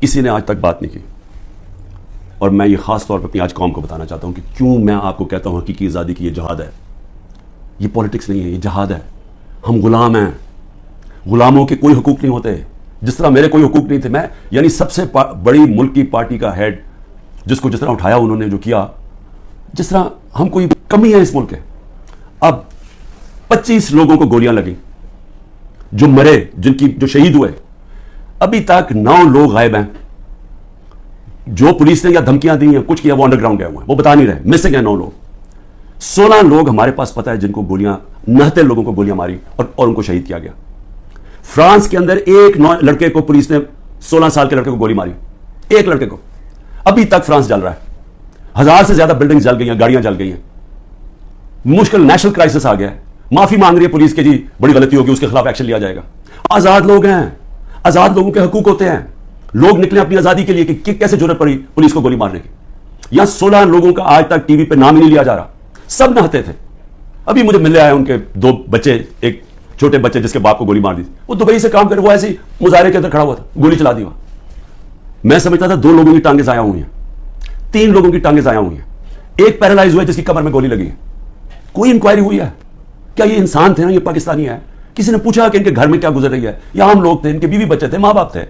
کسی نے آج تک بات نہیں کی. اور میں یہ خاص طور پر اپنی آج قوم کو بتانا چاہتا ہوں کہ کیوں میں آپ کو کہتا ہوں حقیقی آزادی کی یہ جہاد ہے. یہ پولیٹکس نہیں ہے, یہ جہاد ہے. ہم غلام ہیں, غلاموں کے کوئی حقوق نہیں ہوتے. جس طرح میرے کوئی حقوق نہیں تھے, میں یعنی سب سے بڑی ملک کی پارٹی کا ہیڈ, جس کو جس طرح اٹھایا انہوں نے, جو کیا, جس طرح ہم کوئی کمی ہے اس ملک کے. اب 25 لوگوں کو گولیاں لگیں جو مرے, جو شہید ہوئے. ابھی تک 9 لوگ غائب ہیں. جو پولیس نے یا دھمکیاں دی ہیں, کچھ کیا, وہ انڈر گراؤنڈ گئے ہوئے ہیں, وہ بتا نہیں رہے. مسنگ ہیں 9 لوگ. 16 لوگ ہمارے پاس پتہ ہے جن کو گولیاں, 69 لوگوں کو گولیاں ماری اور ان کو شہید کیا گیا. فرانس کے اندر ایک لڑکے کو پولیس نے 16 سال کے لڑکے کو گولی ماری, ایک لڑکے کو. ابھی تک فرانس جل رہا ہے. 1000 سے زیادہ بلڈنگ جل گئی ہیں, گاڑیاں جل گئی ہیں. مشکل نیشنل کرائسس آ گیا ہے. معافی مانگ رہی ہے پولیس کے, جی بڑی غلطی ہوگی, اس کے خلاف ایکشن لیا جائے گا. آزاد لوگ ہیں, آزاد لوگوں کے حقوق ہوتے ہیں. لوگ نکلے اپنی آزادی کے لیے کہ کیسے ضرورت پڑی پولیس کو گولی مارنے کی. یہاں 16 لوگوں کا آج تک ٹی وی پہ نام ہی نہیں لیا جا رہا. سب نہتے تھے. ابھی مجھے ملے آئے ان کے 2 بچے, ایک چھوٹے بچے جس کے باپ کو گولی مار دی, وہ دبئی سے کام کرے, وہ ایسے مظاہرے کے اندر کھڑا ہوا تھا, گولی چلا دی وہاں. میں سمجھتا تھا 2 لوگوں کی ٹانگیں ضائع ہوئی ہیں, 3 لوگوں کی ٹانگیں ضائع ہوئی ہیں, ایک پیرالائز ہوا ہے جس کی کمر میں گولی لگی ہے. کوئی انکوائری ہوئی ہے کیا یہ انسان تھے نا, یہ پاکستانی ہے؟ کسی نے پوچھا کہ ان کے گھر میں کیا گزر رہی ہے؟ یا ہم لوگ تھے, ان کے بیوی بچے تھے, ماں باپ تھے.